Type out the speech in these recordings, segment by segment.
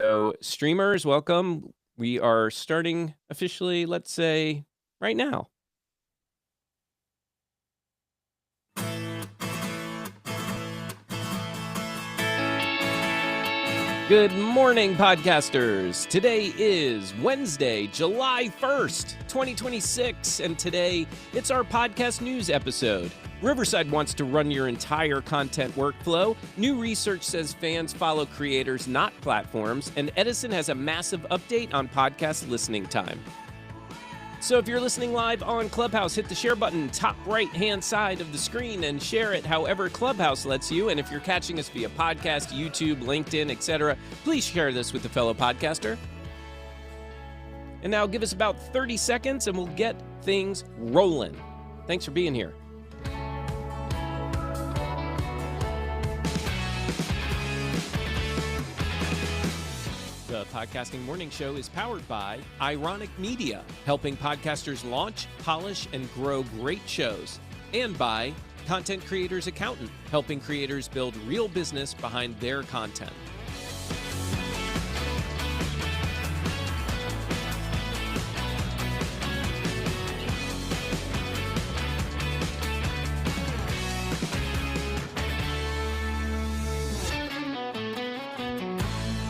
So, streamers, welcome. We are starting officially, let's say, right now. Good morning, podcasters. Today is Wednesday, July 1st, 2026, and today it's our podcast news episode. Riverside wants to run your entire content workflow. New research says fans follow creators, not platforms, and Edison has a massive update on podcast listening time. So if you're listening live on Clubhouse, hit the share button top right-hand side of the screen and share it however Clubhouse lets you. And if you're catching us via podcast, YouTube, LinkedIn, etc., please share this with a fellow podcaster. And now give us about 30 seconds and we'll get things rolling. Thanks for being here. The Podcasting Morning Show is powered by Ironic Media, helping podcasters launch, polish, and grow great shows. And by Content Creators Accountant, helping creators build real business behind their content.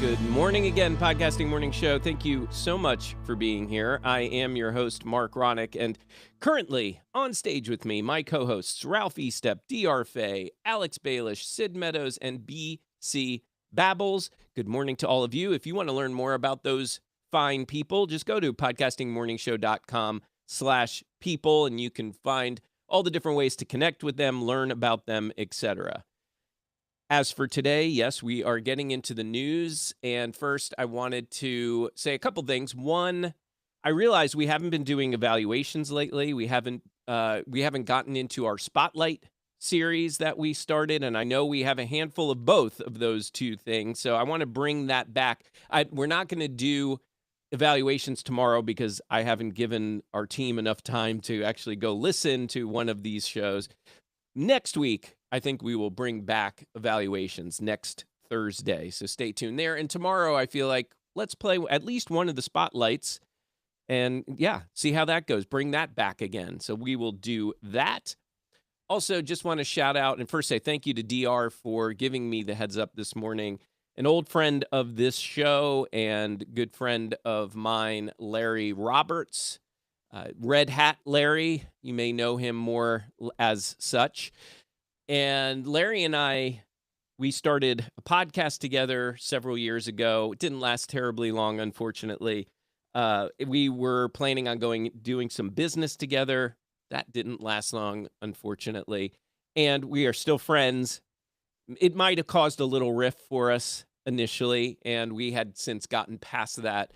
Good morning again, Podcasting Morning Show. Thank you so much for being here. I am your host, Mark Ronick, and currently on stage with me, my co-hosts, Ralph Estep, DR Fay, Alex Baelish, Sid Meadows, and BC Babbles. Good morning to all of you. If you want to learn more about those fine people, just go to podcastingmorningshow.com/people, and you can find all the different ways to connect with them, learn about them, etc. As for today, yes, we are getting into the news. And first, I wanted to say a couple things. One, I realize we haven't been doing evaluations lately. We haven't gotten into our Spotlight series that we started, and I know we have a handful of both of those two things. So I want to bring that back. We're not going to do evaluations tomorrow because I haven't given our team enough time to actually go listen to one of these shows. Next week, I think we will bring back evaluations next Thursday. So stay tuned there. And tomorrow, I feel like let's play at least one of the spotlights and see how that goes. Bring that back again. So we will do that. Also, just want to shout out and first say thank you to DR for giving me the heads up this morning. An old friend of this show and good friend of mine, Larry Roberts. Red Hat Larry, you may know him more as such. And Larry and I, we started a podcast together several years ago. It didn't last terribly long, unfortunately. We were planning on doing some business together. That didn't last long, unfortunately. And we are still friends. It might have caused a little rift for us initially, and we had since gotten past that.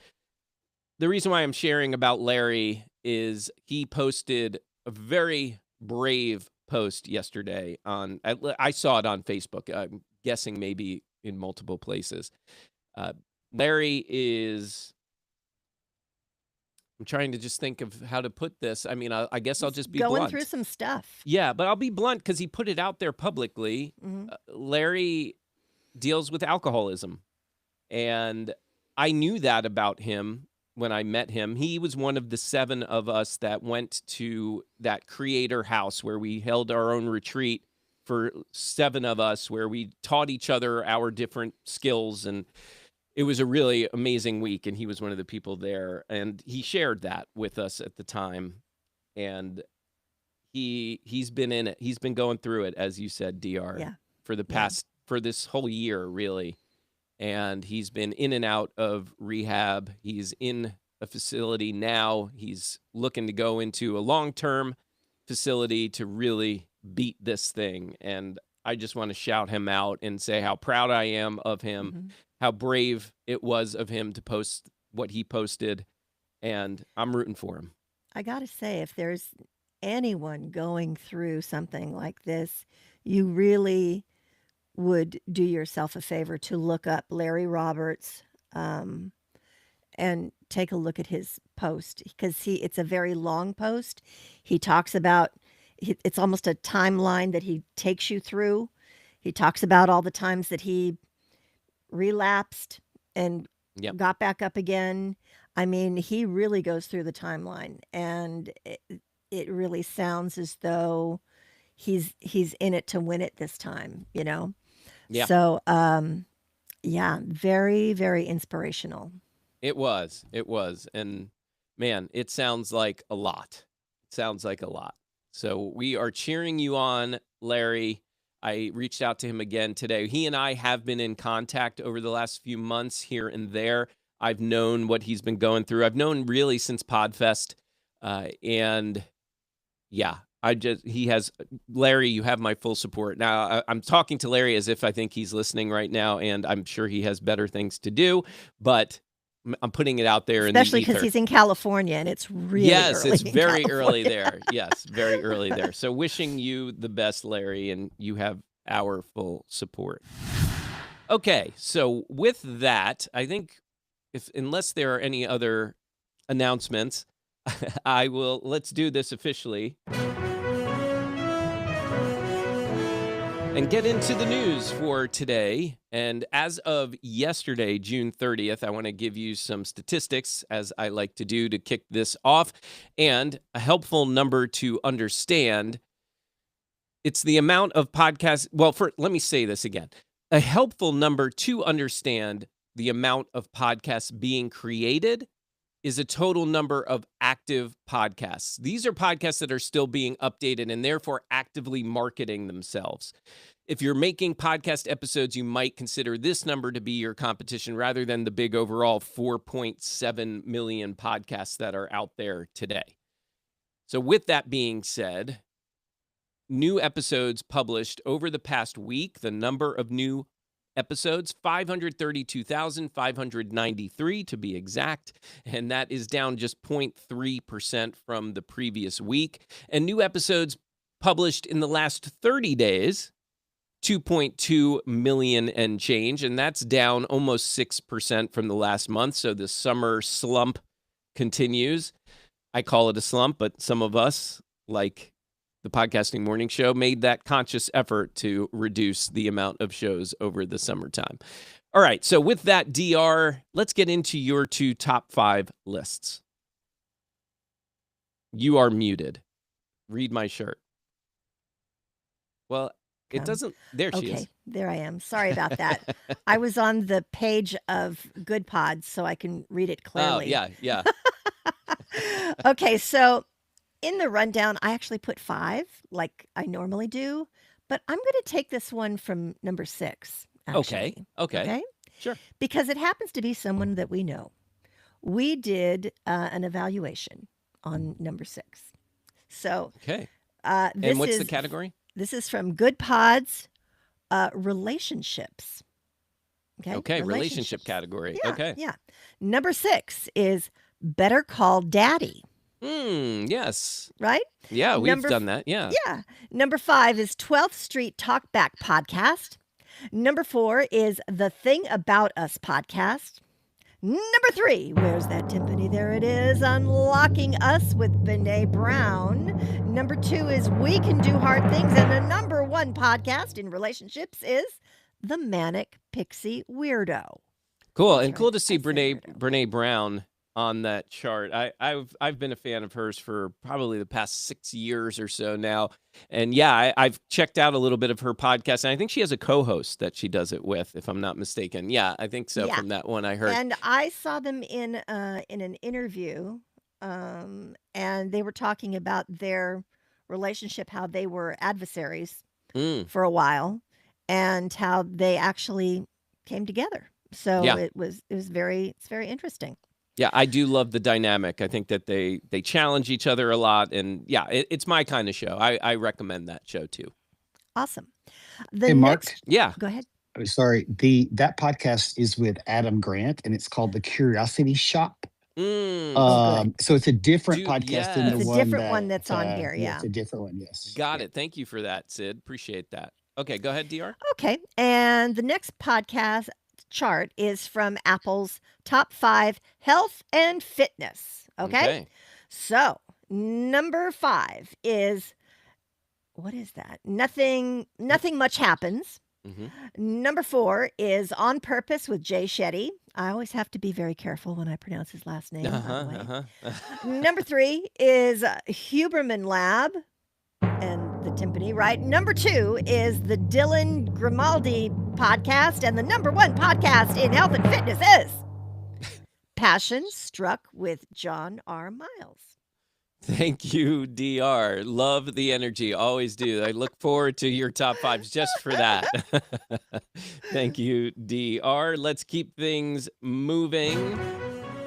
The reason why I'm sharing about Larry is he posted a very brave post yesterday I saw it on Facebook. I'm guessing maybe in multiple places. Larry is, I'm trying to just think of how to put this. I mean, I guess I'll just be going blunt. through some stuff. Yeah, but I'll be blunt because he put it out there publicly. Mm-hmm. Larry deals with alcoholism. And I knew that about him when I met him. He was one of the 7 of us that went to that creator house where we held our own retreat for 7 of us, where we taught each other our different skills. And it was a really amazing week. And he was one of the people there. And he shared that with us at the time. And he's been in it. He's been going through it, as you said, DR, for the past, for this whole year, really. And he's been in and out of rehab. He's in a facility now. He's looking to go into a long-term facility to really beat this thing. And I just want to shout him out and say how proud I am of him, how brave it was of him to post what he posted. And I'm rooting for him. I got to say, if there's anyone going through something like this, you really would do yourself a favor to look up Larry Roberts and take a look at his post, because it's a very long post. He talks about, it's almost a timeline that he takes you through. He talks about all the times that he relapsed and Yep. got back up again. I mean, he really goes through the timeline, and it really sounds as though he's in it to win it this time, you know? Yeah. So, yeah, very, very inspirational. It was. It was. And man, it sounds like a lot. It sounds like a lot. So we are cheering you on, Larry. I reached out to him again today. He and I have been in contact over the last few months here and there. I've known what he's been going through. I've known really since Podfest. And yeah, he has, Larry, you have my full support. Now, I'm talking to Larry as if I think he's listening right now, and I'm sure he has better things to do, but I'm putting it out there in the Especially because ether. he's in California, and it's really Yes, early it's in very early California. there. Yes, very early there. So wishing you the best, Larry, and you have our full support. Okay, so with that, I think unless there are any other announcements, let's do this officially and get into the news for today. And as of yesterday, June 30th, I want to give you some statistics, as I like to do to kick this off, and a helpful number to understand. It's the amount of podcasts. Well, let me say this again. A helpful number to understand the amount of podcasts being created is a total number of active podcasts. These are podcasts that are still being updated and therefore actively marketing themselves. If you're making podcast episodes, you might consider this number to be your competition rather than the big overall 4.7 million podcasts that are out there today. So with that being said, new episodes published over the past week, the number of new episodes, 532,593 to be exact, and that is down just 0.3% from the previous week. And new episodes published in the last 30 days, 2.2 million and change, and that's down almost 6% from the last month. So the summer slump continues. I call it a slump, but some of us, like the Podcasting Morning Show, made that conscious effort to reduce the amount of shows over the summertime. All right, so with that, DR, let's get into your two top 5 lists. You are muted. Read my shirt. Well, it doesn't. There she is. Okay, there I am. Sorry about that. I was on the page of Good Pods, so I can read it clearly. Oh, yeah. Okay, so in the rundown, I actually put 5 like I normally do, but I'm going to take this one from number 6, actually. Okay. Sure. Because it happens to be someone that we know. We did an evaluation on number 6. So, okay. And what's the category? This is from Good Pods, relationships. Okay, relationship category. Yeah, okay. Yeah. Number 6 is Better Call Daddy. Yes. Right? Yeah, we've done that. Yeah. Yeah. Number 5 is 12th Street Talkback Podcast. Number 4 is The Thing About Us Podcast. Number 3, where's that timpani? There it is, Unlocking Us with Brené Brown. Number 2 is We Can Do Hard Things. And the number 1 podcast in relationships is The Manic Pixie Weirdo. Cool. That's and right. cool to see I said weirdo. Brené Brown on that chart. I've been a fan of hers for probably the past 6 years or so now. And yeah, I've checked out a little bit of her podcast, and I think she has a co-host that she does it with, if I'm not mistaken. Yeah, I think so. Yeah. From that one I heard. And I saw them in an interview, and they were talking about their relationship, how they were adversaries for a while, and how they actually came together. So Yeah. it's very interesting. Yeah, I do love the dynamic. I think that they challenge each other a lot, and yeah, it's my kind of show. I recommend that show too. Awesome. Hey, Mark. Yeah. Go ahead. I'm sorry. That podcast is with Adam Grant, and it's called The Curiosity Shop. Good. So it's a different podcast yes. than the It's a one different one that's on here, yeah. It's a different one, yes. Got Yeah. it. Thank you for that, Sid. Appreciate that. Okay, go ahead, DR. Okay. And the next podcast chart is from Apple's Top 5 Health and Fitness. Okay. So, number 5 is, what is that? Nothing Much Happens. Number 4 is On Purpose with Jay Shetty. I always have to be very careful when I pronounce his last name, by the way. Uh-huh. Number 3 is Huberman Lab and the timpani, right? Number 2 is the Dylan Grimaldi podcast, and the number 1 podcast in health and fitness is Passion Struck with John R. Miles. Thank you, DR. Love the energy. Always do. I look forward to your top 5s just for that. Thank you, DR. Let's keep things moving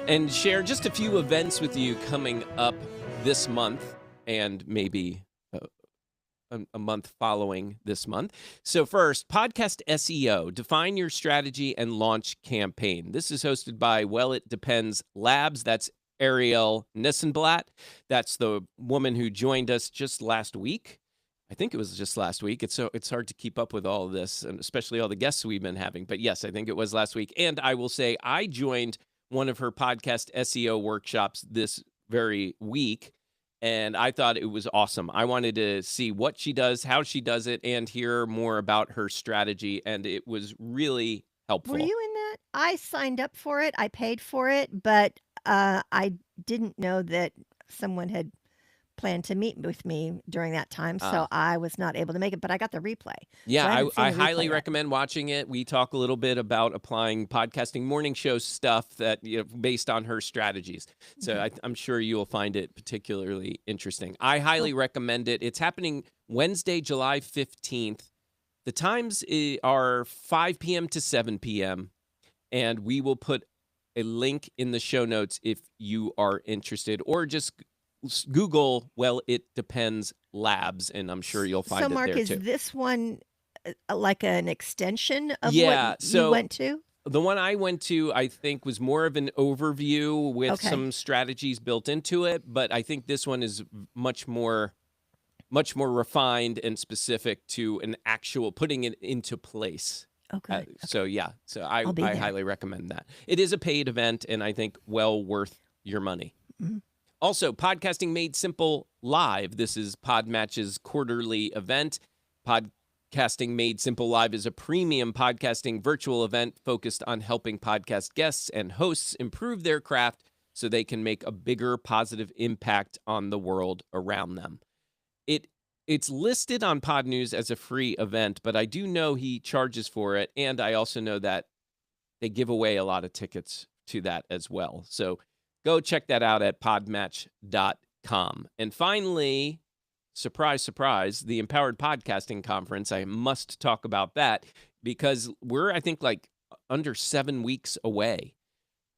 and share just a few events with you coming up this month and maybe a month following this month. So first, podcast SEO, define your strategy and launch campaign. This is hosted by Well It Depends Labs. That's Ariel Nissenblatt. That's the woman who joined us just last week. I think it was just last week. It's hard to keep up with all of this, and especially all the guests we've been having. But yes, I think it was last week. And I will say I joined one of her podcast SEO workshops this very week, and I thought it was awesome. I wanted to see what she does, how she does it, and hear more about her strategy, and it was really helpful. Were you in that? I signed up for it. I paid for it, but I didn't know that someone had planned to meet with me during that time, so I was not able to make it, but I got the replay. Yeah, So I haven't seen I the highly replay yet. recommend watching it. We talk a little bit about applying podcasting morning show stuff that based on her strategies. So Okay. I'm sure you will find it particularly interesting. I highly recommend it. It's happening Wednesday, July 15th. The times are 5 p.m. to 7 p.m., and we will put a link in the show notes if you are interested, or just Google Well It Depends Labs, and I'm sure you'll find So, it Mark, there is too. this one like an extension of Yeah, what you so went to? the one I went to, I think, was more of an overview with Okay. some strategies built into it, but I think this one is much more refined and specific to an actual putting it into place. Oh, good. So yeah, so I I'll be there. highly recommend that. It is a paid event, and I think well worth your money. Mhm. Also, Podcasting Made Simple Live. This is Podmatch's quarterly event. Podcasting Made Simple Live is a premium podcasting virtual event focused on helping podcast guests and hosts improve their craft so they can make a bigger positive impact on the world around them. It's listed on Pod News as a free event, but I do know he charges for it, and I also know that they give away a lot of tickets to that as well. So go check that out at podmatch.com. And finally, surprise, surprise, the Empowered Podcasting Conference. I must talk about that because we're, I think, like under 7 weeks away.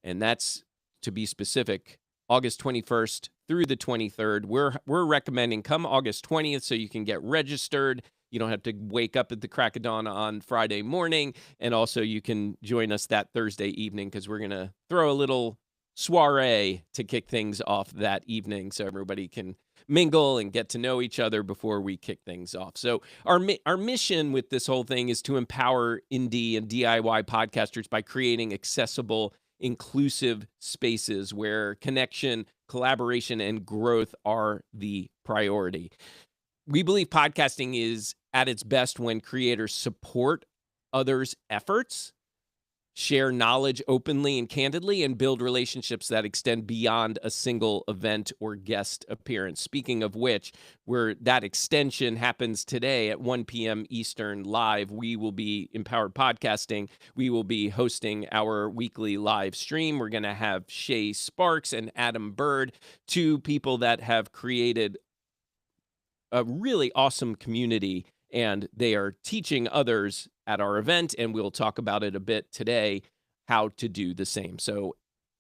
And that's, to be specific, August 21st through the 23rd. We're recommending come August 20th so you can get registered. You don't have to wake up at the crack of dawn on Friday morning. And also you can join us that Thursday evening because we're going to throw a little soiree to kick things off that evening so everybody can mingle and get to know each other before we kick things off. So our mission with this whole thing is to empower indie and DIY podcasters by creating accessible, inclusive spaces where connection, collaboration, and growth are the priority. We believe podcasting is at its best when creators support others' efforts, share knowledge openly and candidly, and build relationships that extend beyond a single event or guest appearance. Speaking of which, where that extension happens today at 1 p.m. Eastern live, we will be Empowered Podcasting. We will be hosting our weekly live stream. We're going to have Shay Sparks and Adam Bird, two people that have created a really awesome community, and they are teaching others at our event, and we'll talk about it a bit today, how to do the same. So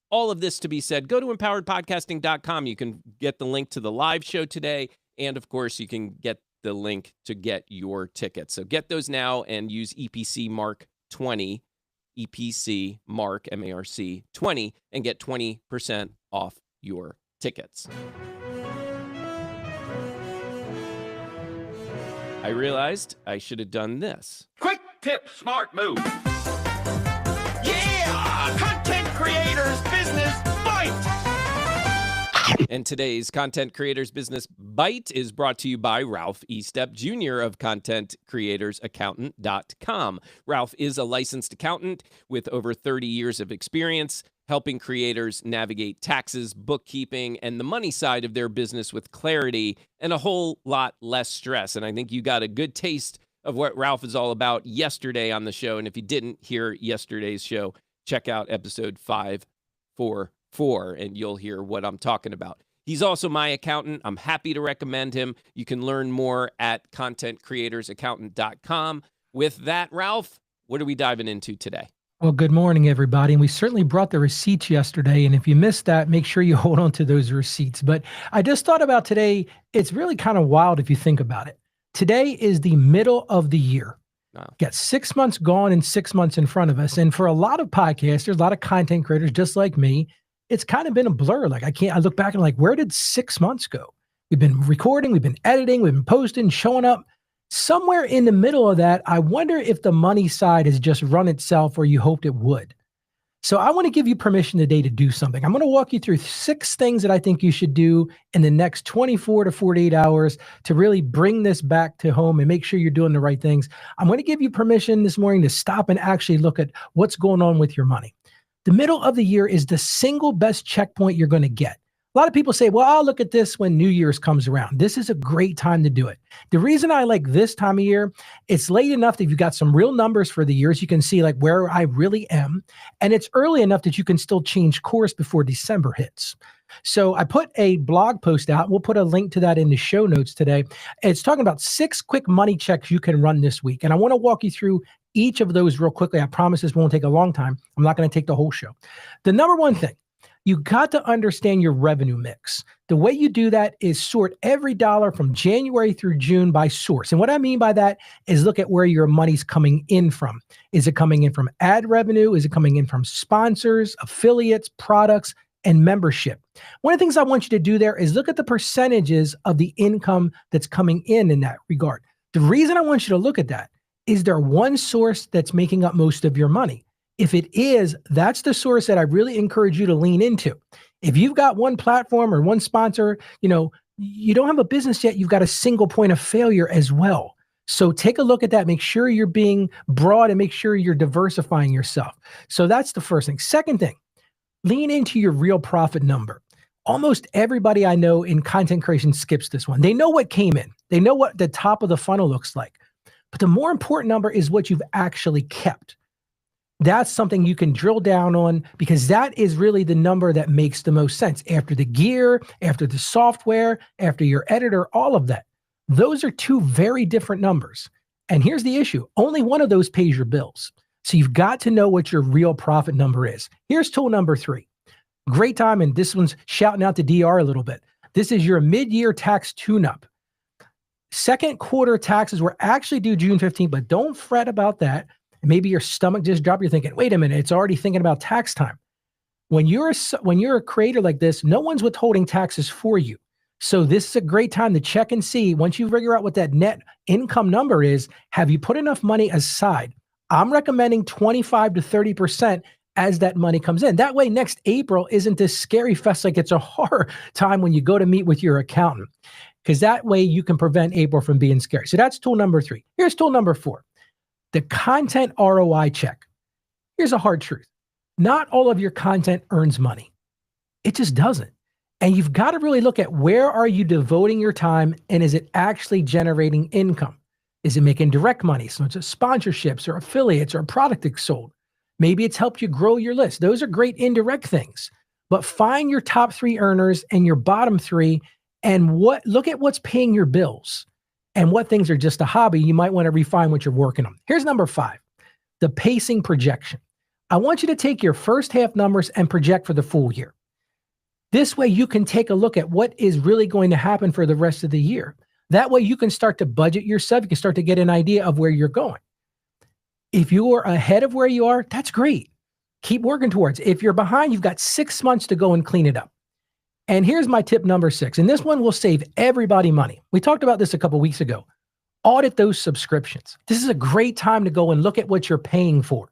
all of this to be said, go to empoweredpodcasting.com. You can get the link to the live show today, and of course, you can get the link to get your tickets. So get those now and use EPC Mark 20, EPC Mark, M-A-R-C 20, and get 20% off your tickets. I realized I should have done this. Quick tip, smart move. Yeah! Content creators business fight! And today's Content Creators Business Bite is brought to you by Ralph Estep Jr. of ContentCreatorsAccountant.com. Ralph is a licensed accountant with over 30 years of experience helping creators navigate taxes, bookkeeping, and the money side of their business with clarity and a whole lot less stress. And I think you got a good taste of what Ralph is all about yesterday on the show. And if you didn't hear yesterday's show, check out episode 544 and you'll hear what I'm talking about. He's also my accountant. I'm happy to recommend him. You can learn more at ContentCreatorsAccountant.com. With that, Ralph, what are we diving into today? Well, good morning, everybody. And we certainly brought the receipts yesterday. And if you missed that, make sure you hold on to those receipts. But I just thought about today, it's really kind of wild if you think about it. Today is the middle of the year. Wow. Got 6 months gone and 6 months in front of us. And for a lot of podcasters, a lot of content creators just like me, it's kind of been a blur. Like I look back and like, where did 6 months go? We've been recording, we've been editing, we've been posting, showing up. Somewhere in the middle of that, I wonder if the money side has just run itself or you hoped it would. So I want to give you permission today to do something. I'm going to walk you through 6 things that I think you should do in the next 24 to 48 hours to really bring this back to home and make sure you're doing the right things. I'm going to give you permission this morning to stop and actually look at what's going on with your money. The middle of the year is the single best checkpoint you're going to get. A lot of people say, well, I'll look at this when New Year's comes around. This is a great time to do it. The reason I like this time of year, it's late enough that you've got some real numbers for the years. You can see like where I really am. And it's early enough that you can still change course before December hits. So I put a blog post out. We'll put a link to that in the show notes today. It's talking about 6 quick money checks you can run this week. And I want to walk you through each of those real quickly. I promise this won't take a long time. I'm not going to take the whole show. The number one thing, you got to understand your revenue mix. The way you do that is sort every dollar from January through June by source. And what I mean by that is look at where your money's coming in from. Is it coming in from ad revenue? Is it coming in from sponsors, affiliates, products, and membership? One of the things I want you to do there is look at the percentages of the income that's coming in that regard. The reason I want you to look at that is there one source that's making up most of your money? If it is, that's the source that I really encourage you to lean into. If you've got one platform or one sponsor, you don't have a business yet, you've got a single point of failure as well. So take a look at that. Make sure you're being broad and make sure you're diversifying yourself. So that's the first thing. Second thing, lean into your real profit number. Almost everybody I know in content creation skips this one. They know what came in. They know what the top of the funnel looks like. But the more important number is what you've actually kept. That's something you can drill down on because that is really the number that makes the most sense. After the gear, after the software, after your editor, all of that. Those are 2 very different numbers. And here's the issue. Only one of those pays your bills. So you've got to know what your real profit number is. Here's tool number 3. Great time. And this one's shouting out to DR a little bit. This is your mid-year tax tune-up. Second quarter taxes were actually due June 15th, but don't fret about that. Maybe your stomach just dropped. You're thinking, wait a minute, it's already thinking about tax time. When you're a creator like this, no one's withholding taxes for you. So this is a great time to check and see, once you figure out what that net income number is, have you put enough money aside? I'm recommending 25 to 30% as that money comes in. That way, next April isn't this scary fest like it's a horror time when you go to meet with your accountant. Because that way you can prevent April from being scary. So that's tool number 3. Here's tool number 4. The content ROI check. Here's a hard truth. Not all of your content earns money. It just doesn't. And you've got to really look at where are you devoting your time and is it actually generating income? Is it making direct money? So it's sponsorships or affiliates or a product that's sold. Maybe it's helped you grow your list. Those are great indirect things. But find your top 3 earners and your bottom 3 and look at what's paying your bills. And what things are just a hobby, you might want to refine what you're working on. Here's number 5, the pacing projection. I want you to take your first half numbers and project for the full year. This way you can take a look at what is really going to happen for the rest of the year. That way you can start to budget yourself. You can start to get an idea of where you're going. If you are ahead of where you are, that's great. Keep working towards it. If you're behind, you've got 6 months to go and clean it up. And here's my tip number 6, and this one will save everybody money. We talked about this a couple weeks ago. Audit those subscriptions. This is a great time to go and look at what you're paying for.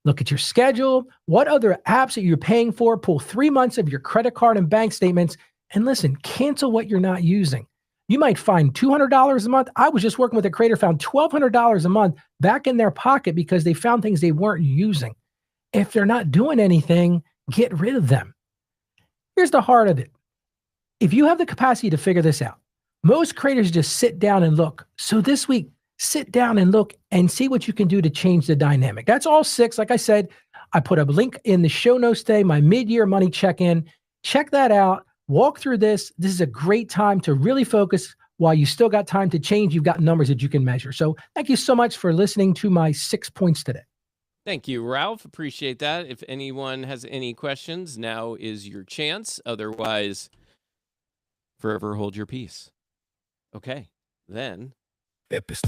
Look at your schedule. What other apps that you're paying for? Pull 3 months of your credit card and bank statements And listen, cancel what you're not using. You might find $200 a month. I was just working with a creator, found $1,200 a month back in their pocket because they found things they weren't using. If they're not doing anything, get rid of them. Here's the heart of it. If you have the capacity to figure this out, most creators just sit down and look. So this week, sit down and look and see what you can do to change the dynamic. That's all 6. Like I said, I put a link in the show notes today, my mid-year money check-in. Check that out. Walk through this. This is a great time to really focus while you still got time to change. You've got numbers that you can measure. So thank you so much for listening to my 6 points today. Thank you, Ralph. Appreciate that. If anyone has any questions, now is your chance. Otherwise, forever hold your peace. Okay, then.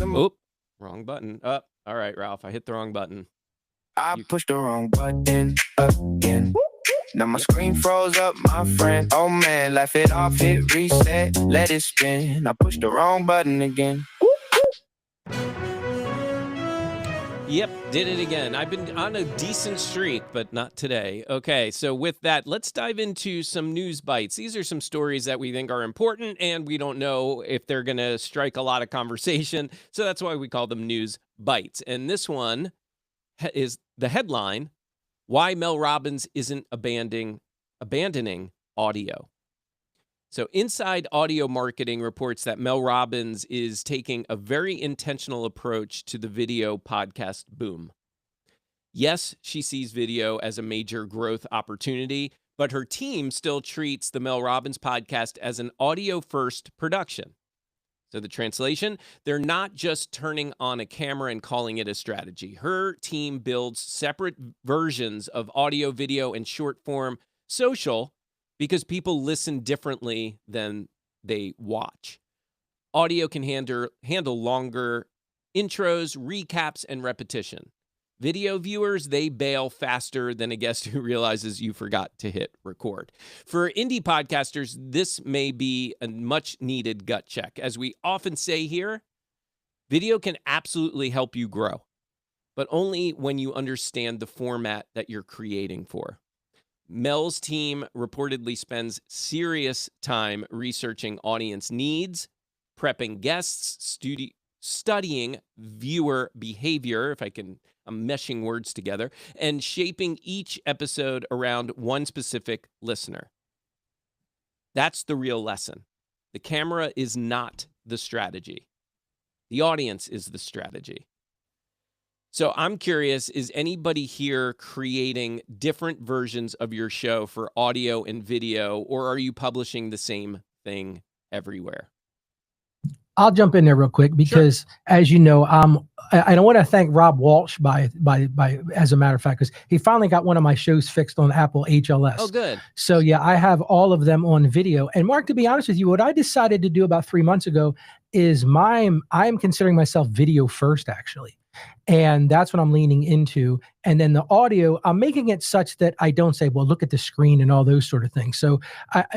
Oop, wrong button. Up. All right, Ralph, I hit the wrong button. I pushed the wrong button again. Now my screen froze up, my friend. Oh man, laugh it off, hit reset, let it spin. I pushed the wrong button again. Yep, did it again. I've been on a decent streak, but not today. Okay, so with that, let's dive into some news bites. These are some stories that we think are important, and we don't know if they're going to strike a lot of conversation. So that's why we call them news bites. And this one is the headline, Why Mel Robbins Isn't Abandoning Audio. So Inside Audio Marketing reports that Mel Robbins is taking a very intentional approach to the video podcast boom. Yes, she sees video as a major growth opportunity, but her team still treats the Mel Robbins podcast as an audio-first production. So the translation, they're not just turning on a camera and calling it a strategy. Her team builds separate versions of audio, video, and short-form social because people listen differently than they watch. Audio can handle longer intros, recaps, and repetition. Video viewers, they bail faster than a guest who realizes you forgot to hit record. For indie podcasters, this may be a much-needed gut check. As we often say here, video can absolutely help you grow, but only when you understand the format that you're creating for. Mel's team reportedly spends serious time researching audience needs, prepping guests, studying viewer behavior, I'm meshing words together, and shaping each episode around one specific listener. That's the real lesson. The camera is not the strategy. The audience is the strategy. So I'm curious, is anybody here creating different versions of your show for audio and video, or are you publishing the same thing everywhere? I'll jump in there real quick because, as you know, I want to thank Rob Walsh by as a matter of fact, because he finally got one of my shows fixed on Apple HLS. Oh, good. So yeah, I have all of them on video. And Mark, to be honest with you, what I decided to do about 3 months ago is I'm considering myself video first, actually. And that's what I'm leaning into. And then the audio, I'm making it such that I don't say, well, look at the screen and all those sort of things. So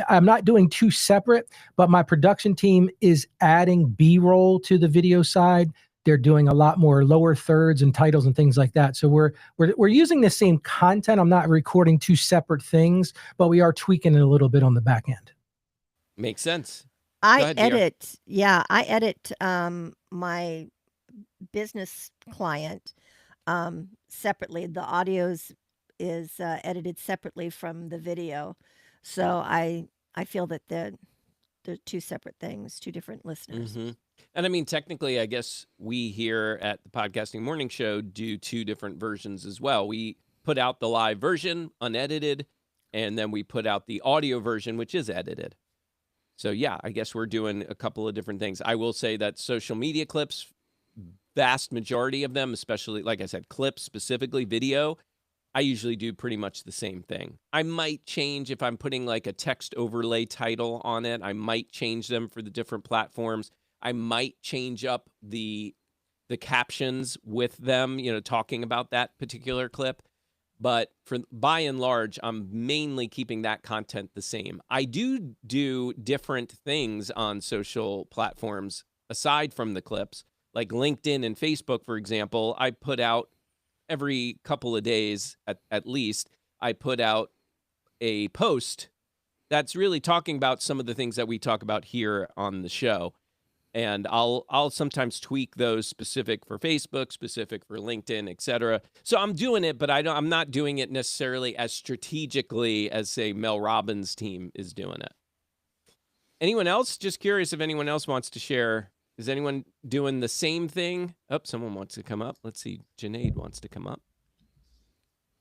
I'm not doing two separate, but my production team is adding B-roll to the video side. They're doing a lot more lower thirds and titles and things like that. So we're using the same content. I'm not recording two separate things, but we are tweaking it a little bit on the back end. Makes sense. I edit my business client separately. The audios is edited separately from the video. So I feel that they're two separate things, two different listeners. Mm-hmm. And I mean, technically, I guess we here at the Podcasting Morning Show do two different versions as well. We put out the live version, unedited, and then we put out the audio version, which is edited. So yeah, I guess we're doing a couple of different things. I will say that social media clips, vast majority of them, especially, like I said, clips, specifically video, I usually do pretty much the same thing. I might change if I'm putting like a text overlay title on it. I might change them for the different platforms. I might change up the captions with them, talking about that particular clip. But by and large, I'm mainly keeping that content the same. I do different things on social platforms aside from the clips, like LinkedIn and Facebook, for example. I put out every couple of days, at least, I put out a post that's really talking about some of the things that we talk about here on the show. And I'll sometimes tweak those specific for Facebook, specific for LinkedIn, et cetera. So I'm doing it, but I'm not doing it necessarily as strategically as, say, Mel Robbins' team is doing it. Anyone else? Just curious if anyone else wants to share. Is anyone doing the same thing? Oh, someone wants to come up. Let's see. Junaid wants to come up.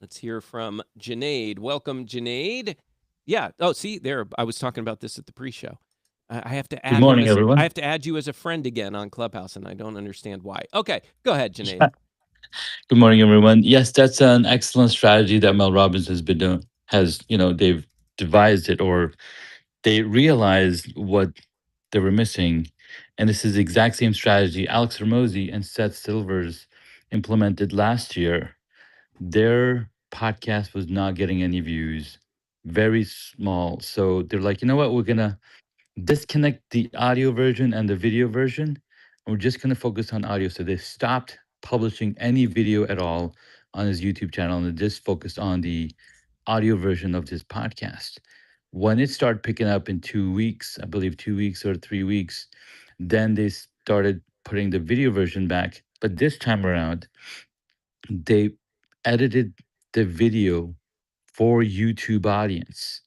Let's hear from Junaid. Welcome, Junaid. Yeah. Oh, see, there. I was talking about this at the pre-show. I have to add Good morning, him everyone. I have to add you as a friend again on Clubhouse, and I don't understand why. Okay, go ahead, Junaid. Good morning, everyone. Yes, that's an excellent strategy that Mel Robbins has been doing. They've devised it, or they realized what they were missing, and this is the exact same strategy Alex Ramosi and Seth Silvers implemented last year. Their podcast was not getting any views, very small. So they're like, you know what, we're gonna disconnect the audio version and the video version, and we're just going to focus on audio. So they stopped publishing any video at all on his YouTube channel, and they just focused on the audio version of this podcast. When it started picking up in 2 weeks, I believe 2 weeks or 3 weeks, then they started putting the video version back. But this time around, they edited the video for YouTube audience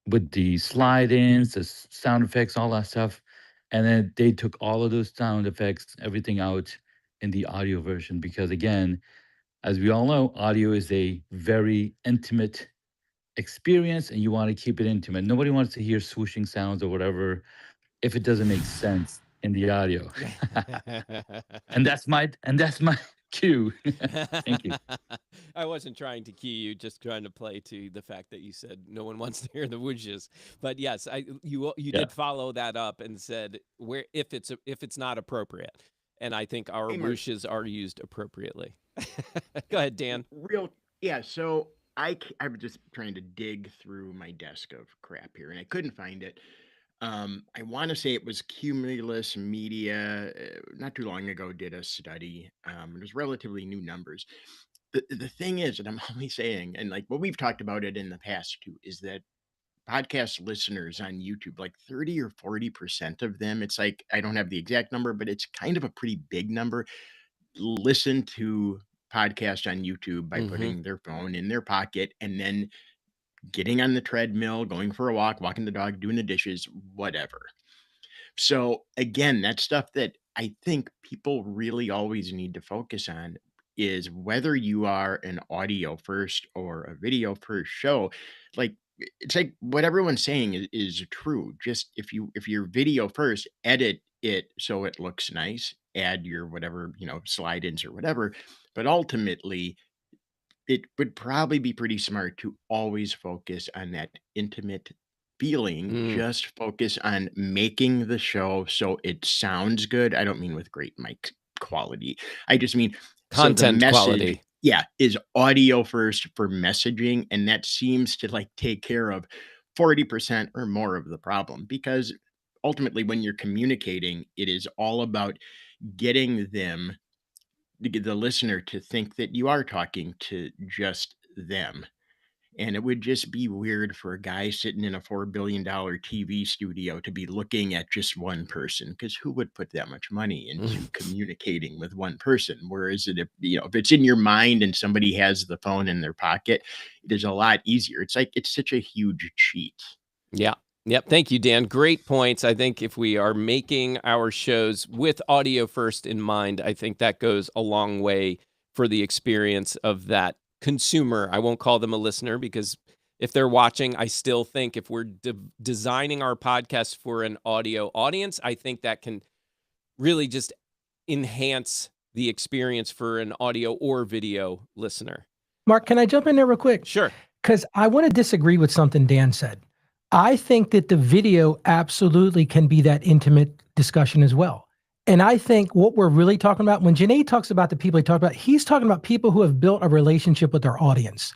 with the slide-ins, the sound effects, all that stuff. And then they took all of those sound effects, everything out in the audio version, because again, as we all know, audio is a very intimate experience, and you want to keep it intimate. Nobody wants to hear swooshing sounds or whatever if it doesn't make sense in the audio. and that's my cue. Thank you. I wasn't trying to key you, just trying to play to the fact that you said no one wants to hear the whooshes. But yes, you did follow that up and said where if it's not appropriate, and I think our whooshes are used appropriately. Go ahead, Dan. So I was just trying to dig through my desk of crap here, and I couldn't find it. I want to say it was Cumulus Media, not too long ago, did a study. It was relatively new numbers. The thing is, and I'm only saying, and like what we've talked about it in the past too, is that podcast listeners on YouTube, like 30 or 40% of them, it's like, I don't have the exact number, but it's kind of a pretty big number, listen to podcasts on YouTube by putting their phone in their pocket and then getting on the treadmill, going for a walk, walking the dog, doing the dishes, whatever. So again, that's stuff that I think people really always need to focus on is whether you are an audio first or a video first show. Like it's like what everyone's saying is true. Just if you're video first, edit it so it looks nice, add your whatever, slide-ins or whatever. But ultimately, it would probably be pretty smart to always focus on that intimate feeling. Just focus on making the show so it sounds good. I don't mean with great mic quality. I just mean Content quality. Is audio first for messaging, and that seems to like take care of 40% or more of the problem, because ultimately when you're communicating, it is all about getting them, the listener, to think that you are talking to just them. And it would just be weird for a guy sitting in a $4 billion TV studio to be looking at just one person, because who would put that much money into communicating with one person? Whereas if it's in your mind and somebody has the phone in their pocket, it is a lot easier. It's like, it's such a huge cheat. Yeah. Yep. Thank you, Dan. Great points. I think if we are making our shows with audio first in mind, I think that goes a long way for the experience of that consumer. I won't call them a listener, because if they're watching, I still think if we're designing our podcast for an audio audience, I think that can really just enhance the experience for an audio or video listener. Mark, can I jump in there real quick? Sure. Because I want to disagree with something Dan said. I think that the video absolutely can be that intimate discussion as well. And I think what we're really talking about, when Junaid talks about the people he talked about, he's talking about people who have built a relationship with their audience.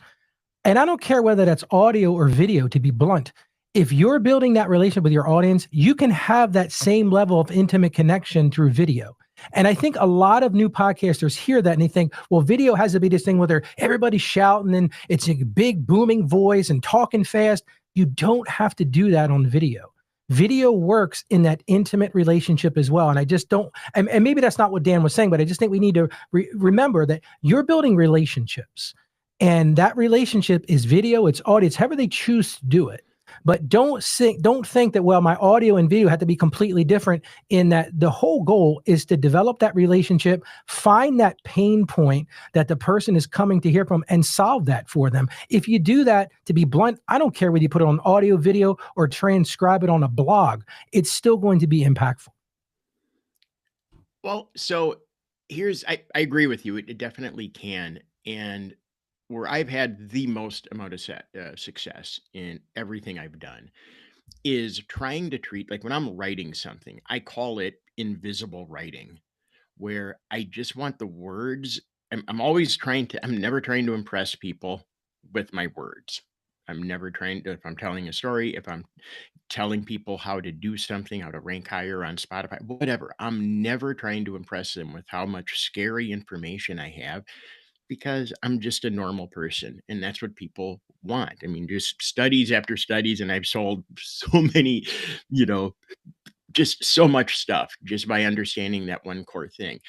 And I don't care whether that's audio or video, to be blunt. If you're building that relationship with your audience, you can have that same level of intimate connection through video. And I think a lot of new podcasters hear that and they think, well, video has to be this thing where everybody's shouting and it's a big booming voice and talking fast. You don't have to do that on video. Video works in that intimate relationship as well. And I just don't, and maybe that's not what Dan was saying, but I just think we need to remember that you're building relationships, and that relationship is video, it's audio, it's however they choose to do it. But don't think that, well, my audio and video have to be completely different, in that the whole goal is to develop that relationship, find that pain point that the person is coming to hear from, and solve that for them. If you do that, to be blunt, I don't care whether you put it on audio, video, or transcribe it on a blog, it's still going to be impactful. Well, so I agree with you. It definitely can. And where I've had the most amount of success in everything I've done is trying to treat, like when I'm writing something, I call it invisible writing, where I just want the words. I'm always I'm never trying to impress people with my words. I'm never trying to, if I'm telling a story, if I'm telling people how to do something, how to rank higher on Spotify, whatever. I'm never trying to impress them with how much scary information I have, because I'm just a normal person and that's what people want. I mean, just studies after studies, and I've sold so many, you know, just so much stuff just by understanding that one core thing.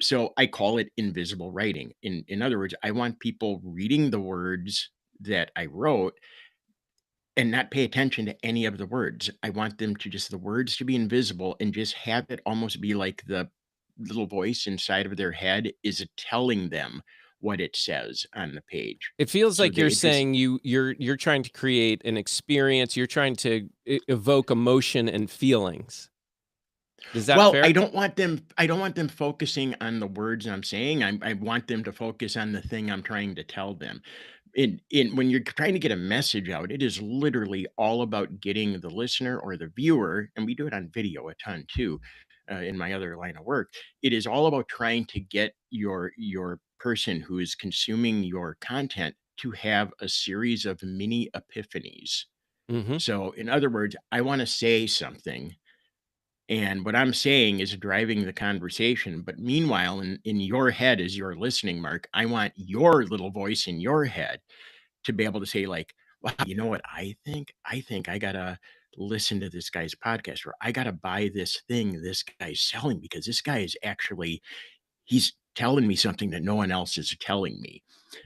So I call it invisible writing. In other words, I want people reading the words that I wrote and not pay attention to any of the words. I want them to just, the words to be invisible, and just have it almost be like the little voice inside of their head is telling them what it says on the page. It feels So like you're it just, saying you're trying to create an experience, you're trying to evoke emotion and feelings. Is that well, fair? I don't want them focusing on the words I'm saying. I want them to focus on the thing I'm trying to tell them. In When you're trying to get a message out, it is literally all about getting the listener or the viewer, and we do it on video a ton too, in my other line of work. It is all about trying to get your person who is consuming your content to have a series of mini epiphanies. Mhm. So, in other words, I want to say something, and what I'm saying is driving the conversation. But meanwhile, in your head, as you're listening, Mark, I want your little voice in your head to be able to say, like, wow, you know what I think? I think I gotta listen to this guy's podcast, or I gotta buy this thing this guy's selling, because this guy is actually, he's telling me something that no one else is telling me.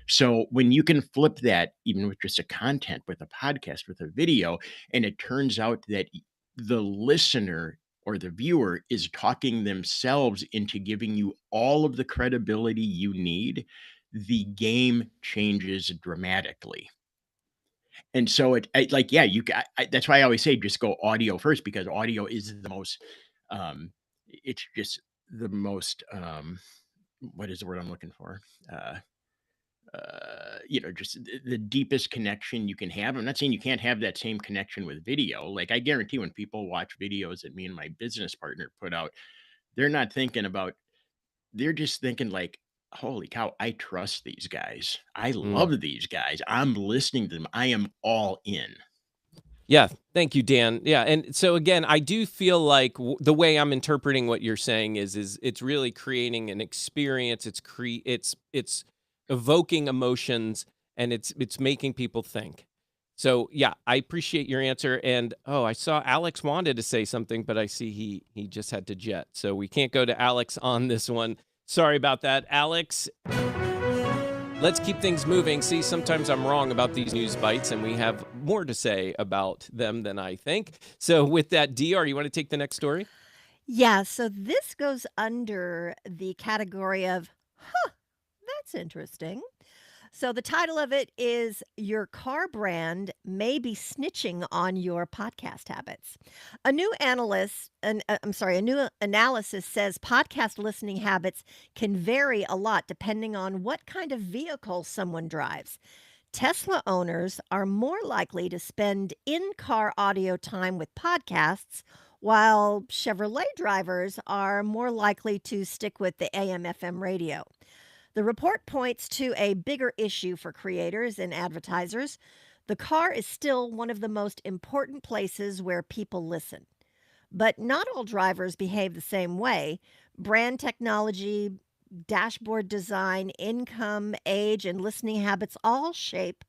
So when you can flip that, even with just a content, with a podcast, with a video, and it turns out that the listener or the viewer is talking themselves into giving you all of the credibility you need, the game changes dramatically. And so like, yeah, that's why I always say just go audio first, because audio is the most, it's just the most, what is the word I'm looking for? Uh, just the deepest connection you can have. I'm not saying you can't have that same connection with video. Like, I guarantee when people watch videos that me and my business partner put out, they're not thinking about, they're just thinking like, holy cow, I trust these guys. I Mm. love these guys. I'm listening to them. I am all in. Yeah, thank you, Dan. Yeah, and so again, I do feel like the way I'm interpreting what you're saying is it's really creating an experience. It's evoking emotions, and it's making people think. So yeah, I appreciate your answer. And oh, I saw Alex wanted to say something, but I see he just had to jet, so we can't go to Alex on this one. Sorry about that, Alex. Let's keep things moving. See, sometimes I'm wrong about these news bites, and we have more to say about them than I think. So, with that, DR, you want to take the next story? Yeah, so this goes under the category of, huh, that's interesting. So the title of it is Your Car Brand May Be Snitching on Your Podcast Habits. A new analysis says podcast listening habits can vary a lot depending on what kind of vehicle someone drives. Tesla owners are more likely to spend in-car audio time with podcasts, while Chevrolet drivers are more likely to stick with the AM/FM radio. The report points to a bigger issue for creators and advertisers. The car is still one of the most important places where people listen. But not all drivers behave the same way. Brand technology, dashboard design, income, age, and listening habits all shape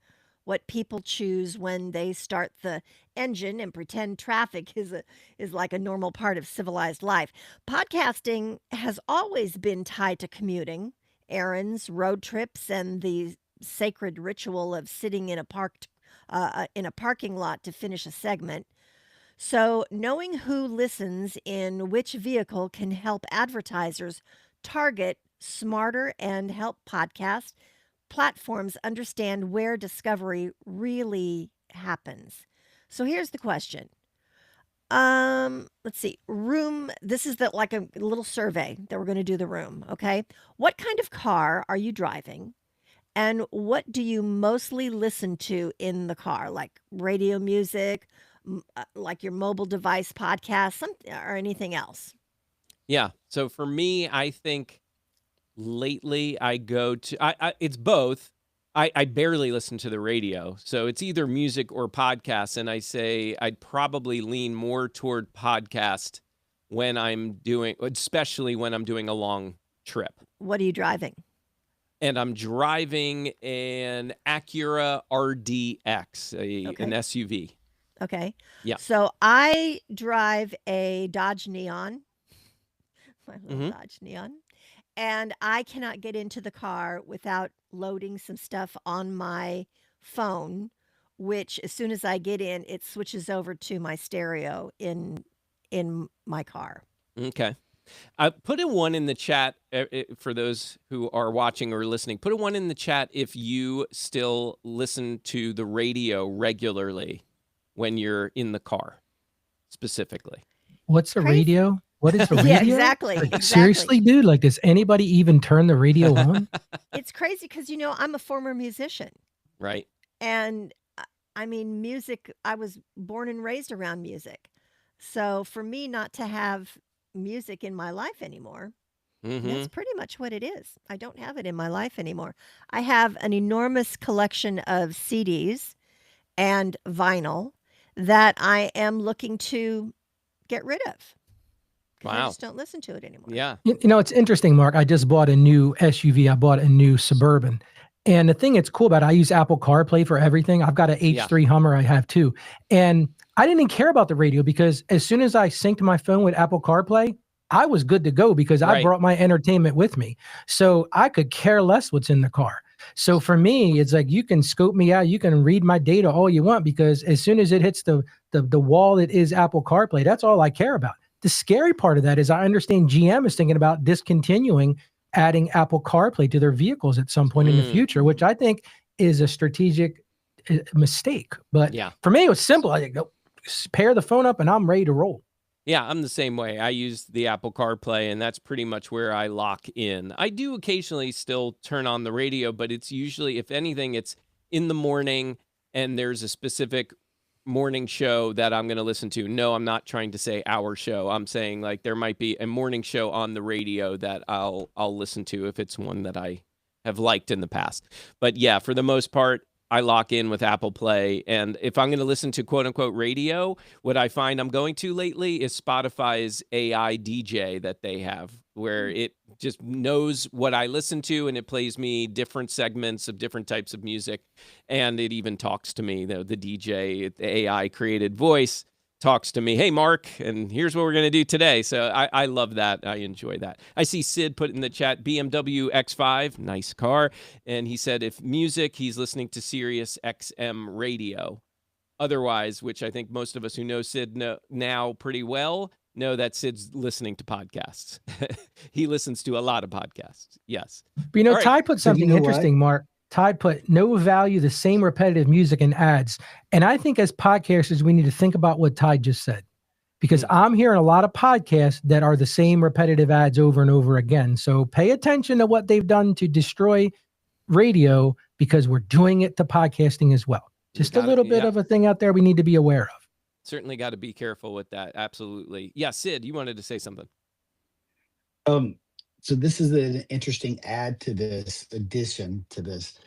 what people choose when they start the engine and pretend traffic is like a normal part of civilized life. Podcasting has always been tied to commuting, errands, road trips, and the sacred ritual of sitting in a parking lot to finish a segment. So, knowing who listens in which vehicle can help advertisers target smarter and help podcast platforms understand where discovery really happens. So, here's the question. Let's see. Room, this is like a little survey that we're going to do the room, okay? What kind of car are you driving? And what do you mostly listen to in the car? Like radio music, like your mobile device podcast, something or anything else? Yeah. So for me, I think lately I go to it's both. I barely listen to the radio. So it's either music or podcasts. And I say I'd probably lean more toward podcast when I'm doing, especially when I'm doing a long trip. What are you driving? And I'm driving an Acura RDX, an Okay. SUV. Okay. Yeah. So I drive a Dodge Neon, my little Hmm. Dodge Neon, and I cannot get into the car without loading some stuff on my phone, which as soon as I get in, it switches over to my stereo in my car. Okay. Put a one in the chat for those who are watching or listening. Put a one in the chat if you still listen to the radio regularly when you're in the car, specifically. What's a Crazy. radio? What is a Yeah, radio? exactly. Like, Exactly. seriously, dude? Like, does anybody even turn the radio on? It's crazy because, I'm a former musician. Right. And I mean, music, I was born and raised around music. So for me not to have music in my life anymore, Hmm. that's pretty much what it is. I don't have it in my life anymore. I have an enormous collection of CDs and vinyl that I am looking to get rid of because I Wow. just don't listen to it anymore. Yeah. It's interesting, Mark. I just bought a new SUV. I bought a new Suburban. And the thing that's cool about it, I use Apple CarPlay for everything. I've got an Yeah. H3 Hummer I have too. And I didn't even care about the radio because as soon as I synced my phone with Apple CarPlay, I was good to go because I Right. brought my entertainment with me. So I could care less what's in the car. So for me, it's like you can scope me out, you can read my data all you want because as soon as it hits the wall that is Apple CarPlay, that's all I care about. The scary part of that is I understand GM is thinking about discontinuing adding Apple CarPlay to their vehicles at some point in the future, which I think is a strategic mistake. But Yeah. for me, it was simple. I go pair the phone up and I'm ready to roll. Yeah, I'm the same way. I use the Apple CarPlay, and that's pretty much where I lock in. I do occasionally still turn on the radio, but it's usually, if anything, it's in the morning and there's a specific morning show that I'm going to listen to. No, I'm not trying to say our show. I'm saying like there might be a morning show on the radio that I'll listen to if it's one that I have liked in the past. But yeah, for the most part, I lock in with Apple Play. And if I'm going to listen to quote unquote radio, what I find I'm going to lately is Spotify's AI DJ that they have, where it just knows what I listen to and it plays me different segments of different types of music. And it even talks to me, the DJ, the AI created voice talks to me. Hey, Mark, and here's what we're going to do today. So I love that. I enjoy that. I see Sid put in the chat BMW X5, nice car. And he said if music, he's listening to Sirius XM radio. Otherwise, which I think most of us who know Sid know now pretty well, know that Sid's listening to podcasts. He listens to a lot of podcasts. Yes. But All right. Ty put So you something know interesting, Mark. Ty put no value, the same repetitive music and ads. And I think as podcasters, we need to think about what Ty just said. Because I'm hearing a lot of podcasts that are the same repetitive ads over and over again. So pay attention to what they've done to destroy radio because we're doing it to podcasting as well. Just a little bit of a thing out there we need to be aware of. Certainly got to be careful with that. Absolutely. Yeah, Sid, you wanted to say something. So this is an interesting add to this addition to this.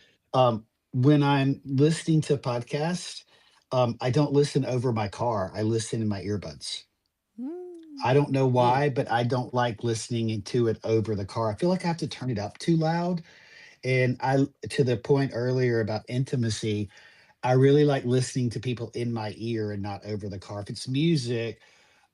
When I'm listening to podcasts, I don't listen over my car. I listen in my earbuds. I don't know why, but I don't like listening to it over the car. I feel like I have to turn it up too loud. And to the point earlier about intimacy, I really like listening to people in my ear and not over the car. If it's music,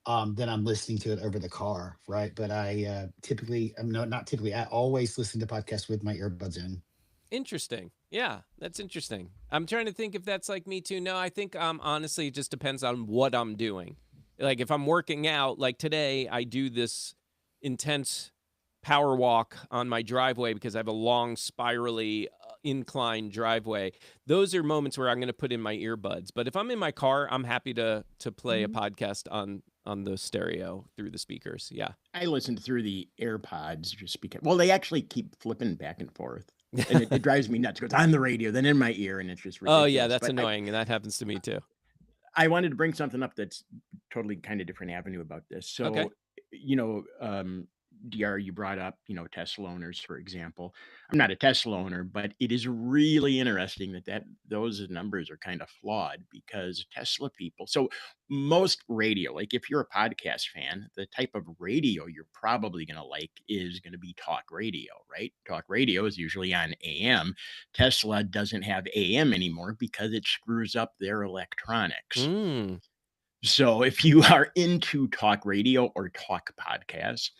then I'm listening to it over the car, right? But I typically, I'm not typically, I always listen to podcasts with my earbuds in. Interesting. Yeah, that's interesting. I'm trying to think if that's like me too. No, I think honestly it just depends on what I'm doing. Like if I'm working out, like today I do this intense power walk on my driveway because I have a long spirally incline driveway. Those are moments where I'm going to put in my earbuds. But if I'm in my car, I'm happy to play a Mhm. podcast on the stereo through the speakers. Yeah. I listened through the AirPods just because. Well, they actually keep flipping back and forth, and it drives me nuts. It goes on the radio, then in my ear, and it's just Oh yeah, ridiculous. that's But annoying. And that happens to me too. I wanted to bring something up that's totally kind of different avenue about this. Okay. So, you know, DR, you brought up, Tesla owners, for example. I'm not a Tesla owner, but it is really interesting that those numbers are kind of flawed because Tesla people. So most radio, like if you're a podcast fan, the type of radio you're probably going to like is going to be talk radio, right? Talk radio is usually on AM. Tesla doesn't have AM anymore because it screws up their electronics. Mm. So if you are into talk radio or talk podcasts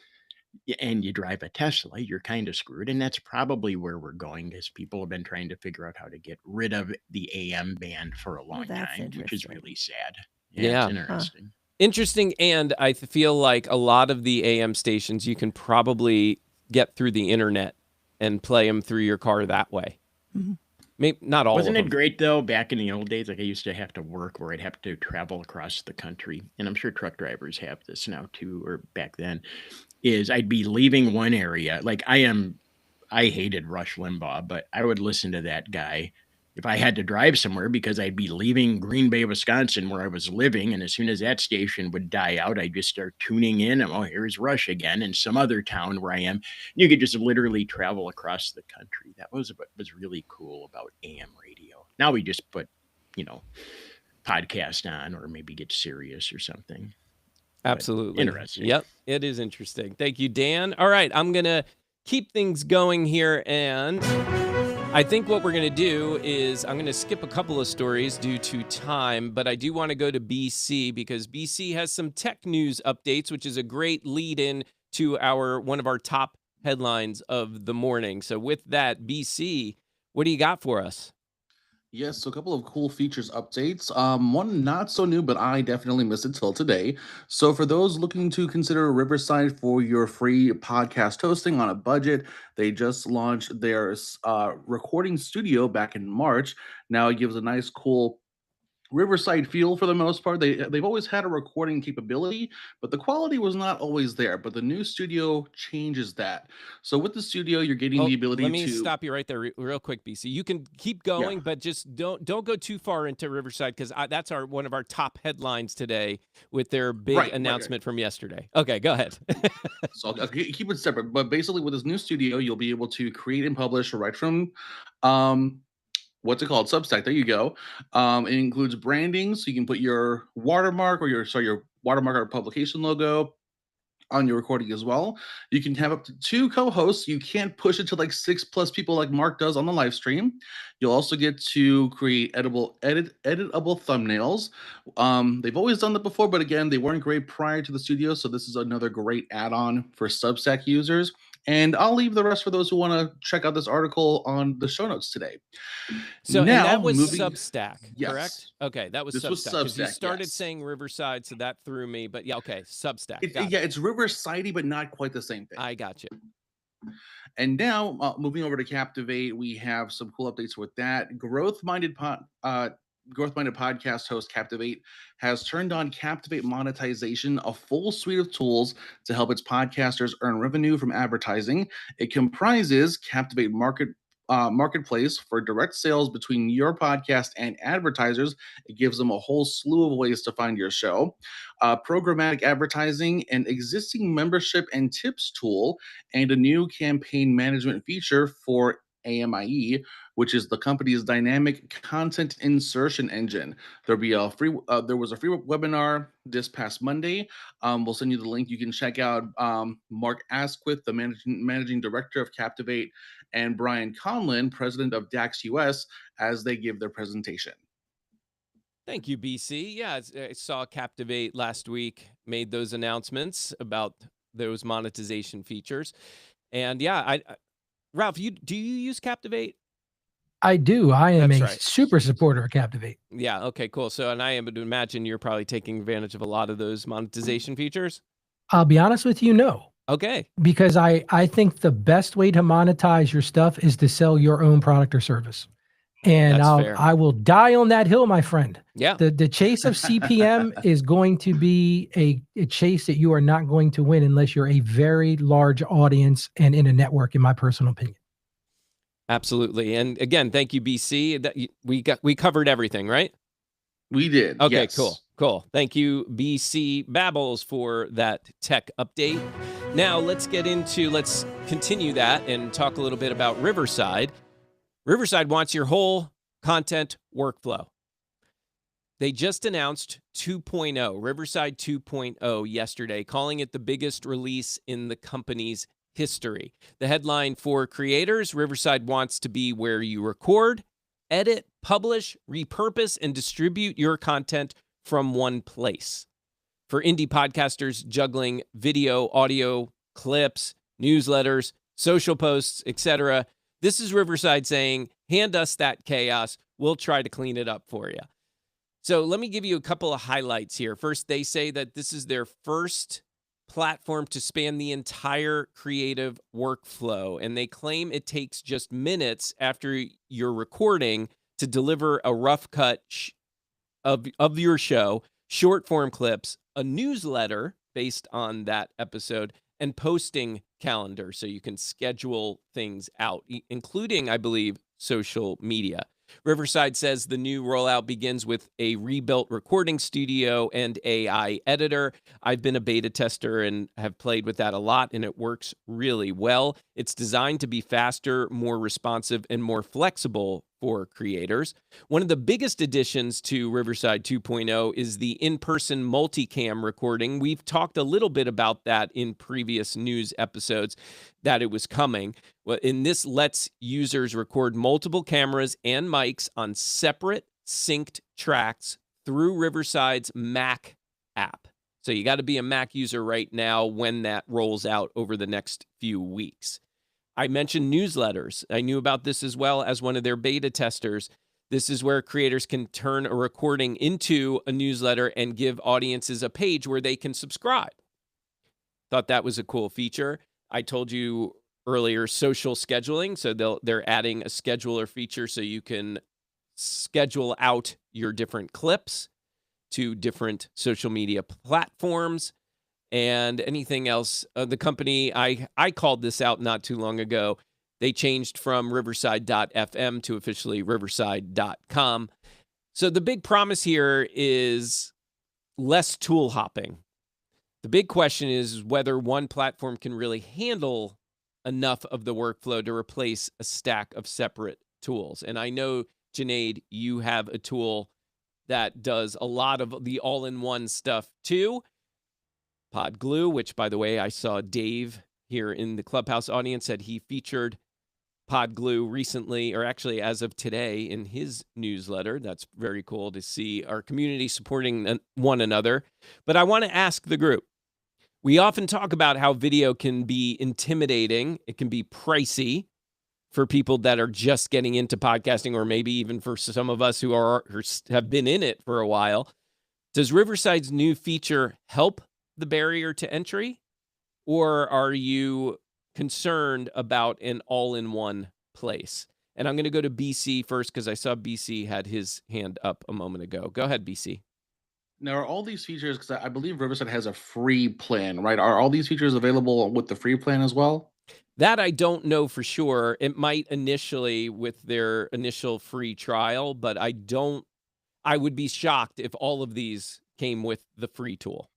and you drive a Tesla, you're kind of screwed. And that's probably where we're going because people have been trying to figure out how to get rid of the AM band for a Oh, long that's time, which is interesting. really sad. Yeah, it's Yeah. Huh. interesting. Interesting, and I feel like a lot of the AM stations you can probably get through the internet and play them through your car that way. Mhm. Maybe not all of Wasn't it them. great though back in the old days? Like I used to have to work where I'd have to travel across the country. And I'm sure truck drivers have this now too, or back then, is I'd be leaving one area. I hated Rush Limbaugh, but I would listen to that guy if I had to drive somewhere because I'd be leaving Green Bay, Wisconsin, where I was living. And as soon as that station would die out, I'd just start tuning in. And oh, here's Rush again in some other town where I am. You could just literally travel across the country. That was what was really cool about AM radio. Now we just put, you know, podcast on or maybe get serious or something. But Absolutely. interesting. Yep, it is interesting. Thank you, Dan. All right, I'm going to keep things going here, and I think what we're going to do is I'm going to skip a couple of stories due to time, but I do want to go to BC because BC has some tech news updates, which is a great lead in to one of our top headlines of the morning. So with that, BC, what do you got for us? Yes, so a couple of cool features updates. One not so new, but I definitely missed it till today. So for those looking to consider Riverside for your free podcast hosting on a budget, they just launched their recording studio back in March. Now it gives a nice, cool Riverside feel for the most part. They've always had a recording capability, but the quality was not always there. But the new studio changes that. So with the studio, you're getting Oh, the let ability me to stop you right there real quick, BC. You can keep yeah. going, but just don't go too far into Riverside because that's one of our top headlines today with their big Right. announcement from yesterday. Okay, go ahead. So I'll keep it separate. But basically, with this new studio, you'll be able to create and publish right from um, what's it called? Substack. There you go. It includes branding, so you can put your watermark or your watermark or publication logo on your recording as well. You can have up to 2 co-hosts. You can't push it to like 6 plus people like Mark does on the live stream. You'll also get to create editable thumbnails. They've always done that before, but again, they weren't great prior to the studio, so this is another great add-on for Substack users. And I'll leave the rest for those who want to check out this article on the show notes today. So, and that Now, was moving, Substack, correct? yes, Okay, that was this was Substack because you Substack, started yes. saying Riverside, so that threw me. But yeah, okay, Substack, got Yeah, it. it's Riverside, but not quite the same thing. I got you. And now, moving over to Captivate, we have some cool updates with that. Growth-minded podcast host Captivate has turned on Captivate monetization, a full suite of tools to help its podcasters earn revenue from advertising. It comprises Captivate Marketplace for direct sales between your podcast and advertisers. It gives them a whole slew of ways to find your show. Programmatic advertising, an existing membership and tips tool, and a new campaign management feature for AMIE, which is the company's dynamic content insertion engine. There was a free webinar this past Monday. We'll send you the link. You can check out Mark Asquith, the managing director of Captivate, and Brian Conlin, president of DAX US, as they give their presentation. Thank you, BC. Yeah, I saw Captivate last week made those announcements about those monetization features. And yeah, Ralph, do you use Captivate? I do. I am That's a right. super supporter of Captivate. Yeah, okay, cool. So, and I am to imagine you're probably taking advantage of a lot of those monetization features. I'll be honest with you, no. Okay. Because I think the best way to monetize your stuff is to sell your own product or service. And That's fair. I will die on that hill, my friend. Yeah. The chase of CPM is going to be a chase that you are not going to win unless you're a very large audience and in a network, in my personal opinion. Absolutely. And again, thank you, BC. We covered everything, right? We did. Okay, yes. cool. Thank you, BC Babbles, for that tech update. Now let's continue that and talk a little bit about Riverside. Riverside wants your whole content workflow. They just announced 2.0, Riverside 2.0 yesterday, calling it the biggest release in the company's history. The headline for creators, Riverside wants to be where you record, edit, publish, repurpose, and distribute your content from one place. For indie podcasters juggling video, audio, clips, newsletters, social posts, etc., this is Riverside saying, hand us that chaos. We'll try to clean it up for you. So let me give you a couple of highlights here. First, they say that this is their first platform to span the entire creative workflow, and they claim it takes just minutes after your recording to deliver a rough cut of your show, short form clips, a newsletter based on that episode, and posting calendar so you can schedule things out, including, I believe, social media. Riverside says the new rollout begins with a rebuilt recording studio and AI editor. I've been a beta tester and have played with that a lot, and it works really well. It's designed to be faster, more responsive, and more flexible for creators. One of the biggest additions to Riverside 2.0 is the in-person multicam recording. We've talked a little bit about that in previous news episodes, that it was coming. Well, and this lets users record multiple cameras and mics on separate synced tracks through Riverside's Mac app. So you got to be a Mac user right now when that rolls out over the next few weeks. I mentioned newsletters. I knew about this as well as one of their beta testers. This is where creators can turn a recording into a newsletter and give audiences a page where they can subscribe. Thought that was a cool feature. I told you earlier, social scheduling. So they're adding a scheduler feature so you can schedule out your different clips to different social media platforms and anything else. The company, I called this out not too long ago. They changed from riverside.fm to officially riverside.com. So the big promise here is less tool hopping. The big question is whether one platform can really handle enough of the workflow to replace a stack of separate tools. And I know, Junaid, you have a tool that does a lot of the all-in-one stuff too. Podglue, which, by the way, I saw Dave here in the Clubhouse audience said he featured Podglue recently, or actually as of today, in his newsletter. That's very cool to see our community supporting one another. But I want to ask the group. We often talk about how video can be intimidating. It can be pricey for people that are just getting into podcasting, or maybe even for some of us who have been in it for a while. Does Riverside's new feature help the barrier to entry, or are you concerned about an all-in-one place? And I'm going to go to BC first because I saw BC had his hand up a moment ago. Go ahead, BC. Now, are all these features, because I believe Riverside has a free plan, right? Are all these features available with the free plan as well? That I don't know for sure. It might initially with their initial free trial, but I would be shocked if all of these came with the free tool.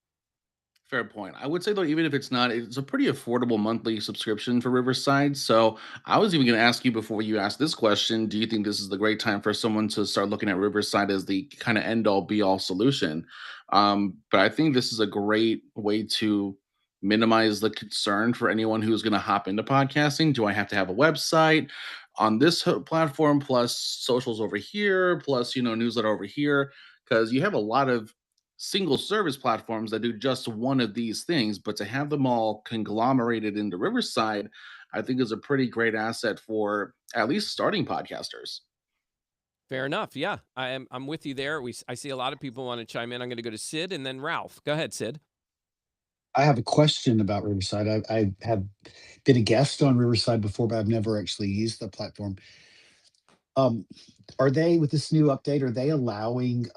Fair point. I would say though, even if it's not, it's a pretty affordable monthly subscription for Riverside. So I was even going to ask you before you asked this question, do you think this is the great time for someone to start looking at Riverside as the kind of end all be all solution? But I think this is a great way to minimize the concern for anyone who's going to hop into podcasting. Do I have to have a website on this platform plus socials over here, plus, newsletter over here? because you have a lot of single service platforms that do just one of these things, but to have them all conglomerated into Riverside, I think is a pretty great asset for at least starting podcasters. Fair enough. Yeah, I'm with you there. I see a lot of people want to chime in. I'm going to go to Sid and then Ralph. Go ahead, Sid. I have a question about Riverside. I have been a guest on Riverside before, but I've never actually used the platform. Um, are they, with this new update, are they allowing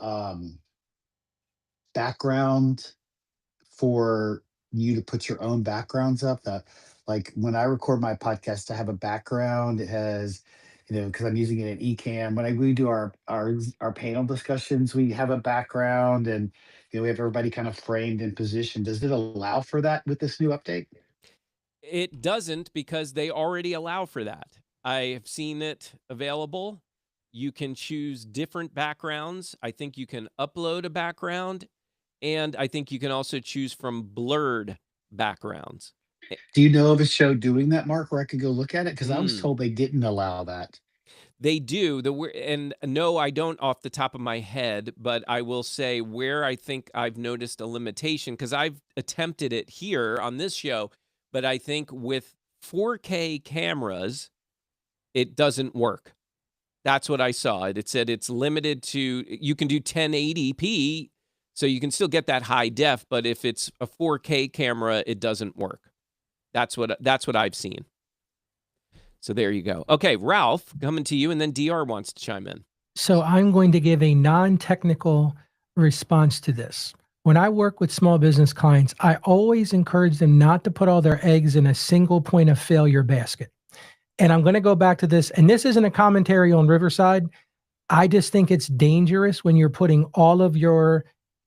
background for you to put your own backgrounds up? That, like, when I record my podcast, I have a background. It has, because I'm using it in Ecamm. When we do our panel discussions, we have a background, and we have everybody kind of framed in position. Does it allow for that with this new update? It doesn't because they already allow for that. I have seen it available. You can choose different backgrounds. I think you can upload a background, and I think you can also choose from blurred backgrounds. Do you know of a show doing that, Mark, where I could go look at it? Because I was Mm. told they didn't allow that. They do. And no, I don't off the top of my head, but I will say where I think I've noticed a limitation because I've attempted it here on this show, but I think with 4K cameras, it doesn't work. That's what I saw. It said it's limited to you can do 1080p, so you can still get that high def, but if it's a 4K camera, it doesn't work. That's what I've seen. So there you go. Okay, Ralph, coming to you, and then DR wants to chime in. So I'm going to give a non-technical response to this. When I work with small business clients, I always encourage them not to put all their eggs in a single point of failure basket. And I'm going to go back to this, and this isn't a commentary on Riverside. I just think it's dangerous when you're putting all of your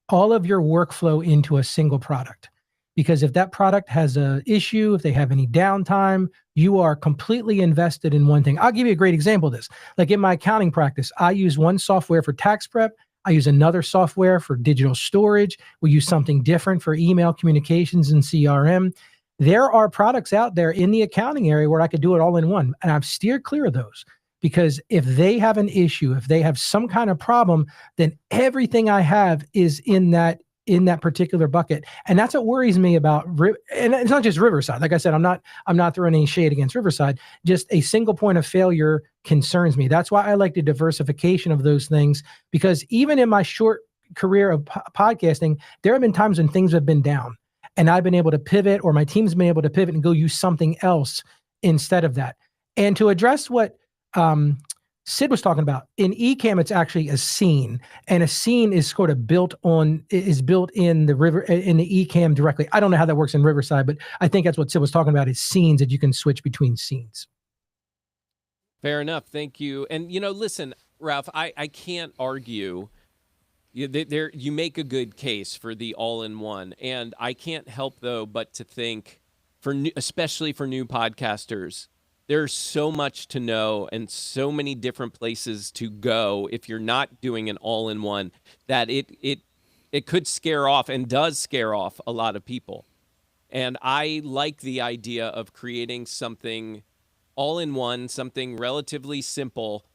workflow into a single product. Because if that product has an issue, if they have any downtime, you are completely invested in one thing. I'll give you a great example of this. Like in my accounting practice, I use one software for tax prep. I use another software for digital storage. We use something different for email communications and CRM. There are products out there in the accounting area where I could do it all in one, and I've steered clear of those. Because if they have an issue, if they have some kind of problem, then everything I have is in that particular bucket. And that's what worries me about, and it's not just Riverside. Like I said, I'm not throwing any shade against Riverside. Just a single point of failure concerns me. That's why I like the diversification of those things, because even in my short career of podcasting, there have been times when things have been down and I've been able to pivot, or my team's been able to pivot and go use something else instead of that. And to address what Sid was talking about, in Ecamm, it's actually a scene, and a scene is sort of built in the Ecamm directly. I don't know how that works in Riverside, but I think that's what Sid was talking about, is scenes that you can switch between scenes. Fair enough. Thank you. And listen, Ralph, I can't argue. You make a good case for the all-in-one, and I can't help though but to think, especially for new podcasters, there's so much to know and so many different places to go if you're not doing an all-in-one, that it could scare off and does scare off a lot of people. And I like the idea of creating something all-in-one, something relatively simple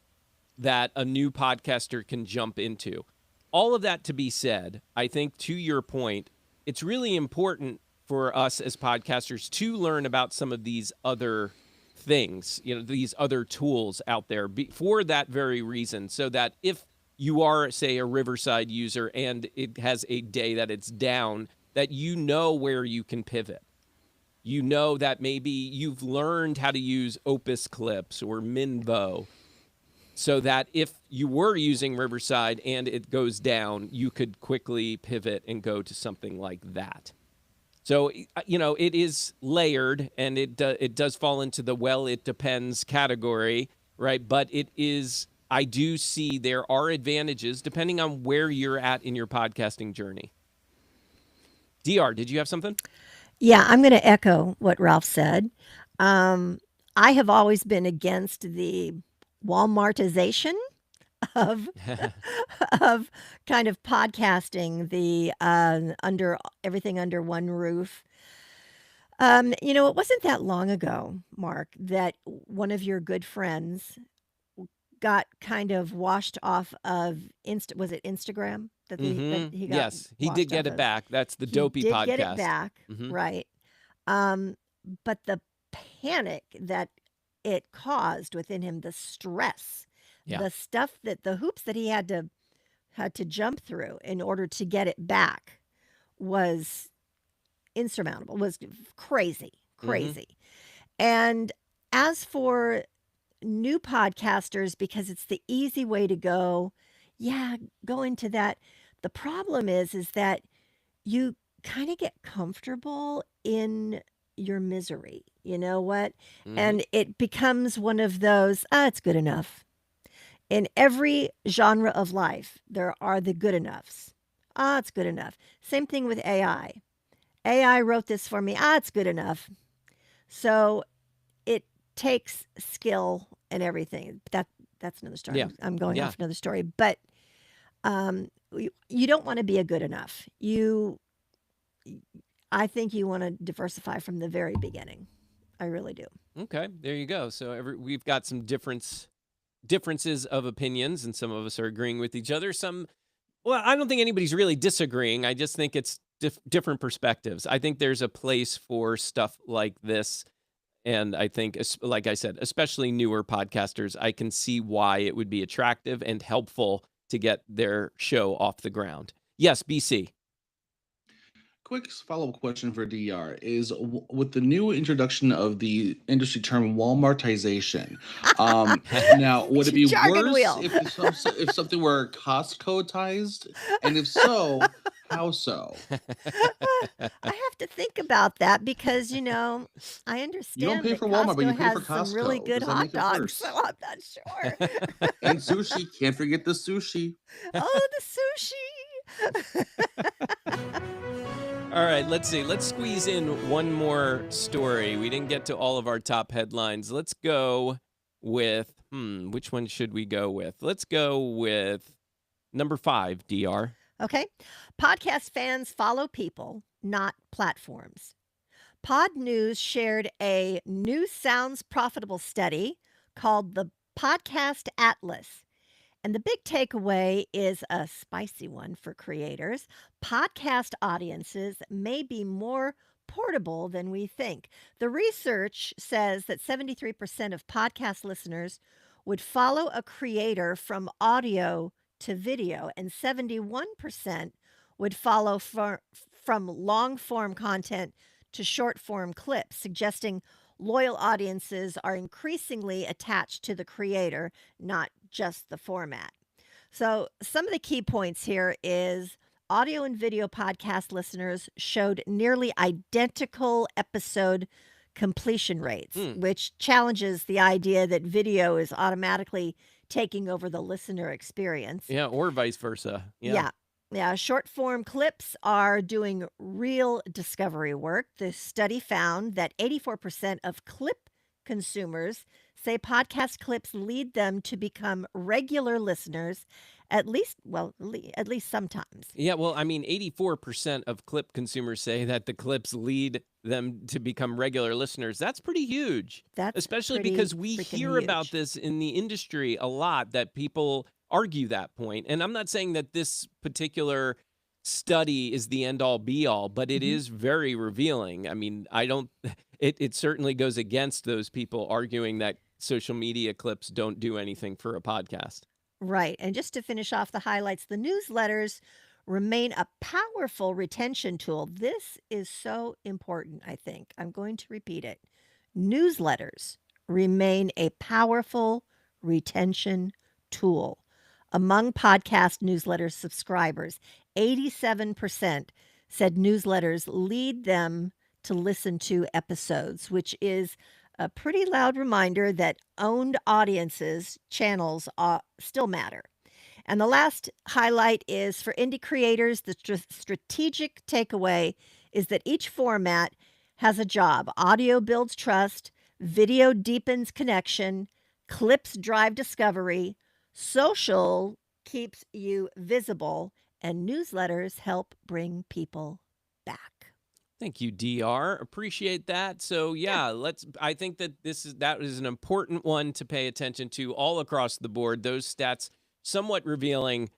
that a new podcaster can jump into. All of that to be said, I think to your point, it's really important for us as podcasters to learn about some of these other things, these other tools out there for that very reason, so that if you are, say, a Riverside user and it has a day that it's down, that where you can pivot. That maybe you've learned how to use Opus Clips or Minvo, so that if you were using Riverside and it goes down, you could quickly pivot and go to something like that. So, it is layered, and it does fall into the it depends category, right? But I do see there are advantages depending on where you're at in your podcasting journey. DR, did you have something? Yeah, I'm going to echo what Ralph said. I have always been against the Walmartization of of kind of podcasting, the under everything under one roof. It wasn't that long ago, Mark, that one of your good friends got kind of washed off of was it Instagram that he got Yes, he did washed get off it of? back. That's the He Dopey did get it podcast. back, right? But the panic that it caused within him, the stress, Yeah. the stuff the hoops that he had to jump through in order to get it back was insurmountable, was crazy, crazy. And as for new podcasters, because it's the easy way to go, yeah, go into that. The problem is that you kind of get comfortable in your misery. You know what? And it becomes one of those, it's good enough. In every genre of life, there are the good enoughs. It's good enough. Same thing with AI. AI wrote this for me. It's good enough. So it takes skill and everything. That's another story. Yeah. I'm going Yeah. off another story. But you don't want to be a good enough. I think you want to diversify from the very beginning. I really do. Okay, there you go. So we've got some differences of opinions, and some of us are agreeing with each other. Well, I don't think anybody's really disagreeing. I just think it's different perspectives. I think there's a place for stuff like this. And I think, like I said, especially newer podcasters, I can see why it would be attractive and helpful to get their show off the ground. Yes, BC. Quick follow-up question for DR is with the new introduction of the industry term Walmartization. Now, would it be Jargon worse wheel. if something were Costco-tized? And if so, how so? I have to think about that because, I You don't understand pay that for Walmart, but you Costco pay for has some really Costco. good Does that hot make it dogs, so worse? I'm not sure. And sushi. Can't forget the sushi. Oh, the sushi. All right, let's see. Let's squeeze in one more story. We didn't get to all of our top headlines. Let's go with, which one should we go with? Let's go with number 5, DR. Okay. Podcast fans follow people, not platforms. Pod News shared a new sounds profitable study called the Podcast Atlas. And the big takeaway is a spicy one for creators. Podcast audiences may be more portable than we think. The research says that 73% of podcast listeners would follow a creator from audio to video, and 71% would follow from long form content to short form clips, suggesting loyal audiences are increasingly attached to the creator, not just the format. So, some of the key points here is audio and video podcast listeners showed nearly identical episode completion rates, which challenges the idea that video is automatically taking over the listener experience. Yeah, or vice versa. Yeah. Short form clips are doing real discovery work. The study found that 84% of clip consumers say podcast clips lead them to become regular listeners at least sometimes. Yeah, well, I mean, 84% of clip consumers say that the clips lead them to become regular listeners. That's pretty huge. That's especially pretty because we freaking hear about huge. this in the industry a lot, that people argue that point. And I'm not saying that this particular study is the end all be all, but it is very revealing. I mean, it certainly goes against those people arguing that social media clips don't do anything for a podcast. Right. And just to finish off the highlights, the newsletters remain a powerful retention tool. This is so important, I think. I'm going to repeat it. Newsletters remain a powerful retention tool. Among podcast newsletter subscribers, 87% said newsletters lead them to listen to episodes, which is a pretty loud reminder that owned audiences, channels still matter. And the last highlight is for indie creators, the strategic takeaway is that each format has a job. Audio builds trust, video deepens connection, clips drive discovery, social keeps you visible, and newsletters help bring people back. Thank you, DR. Appreciate that. So yeah, I think that that is an important one to pay attention to all across the board. Those stats somewhat revealing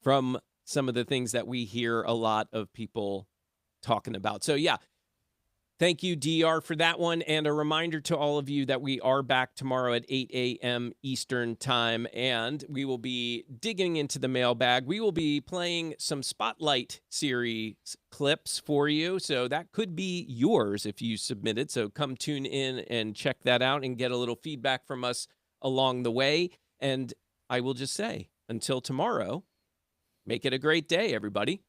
from some of the things that we hear a lot of people talking about. So yeah, thank you, DR, for that one. And a reminder to all of you that we are back tomorrow at 8 a.m. Eastern Time, and we will be digging into the mailbag. We will be playing some Spotlight series clips for you. So that could be yours if you submitted. So come tune in and check that out and get a little feedback from us along the way. And I will just say, until tomorrow, make it a great day, everybody.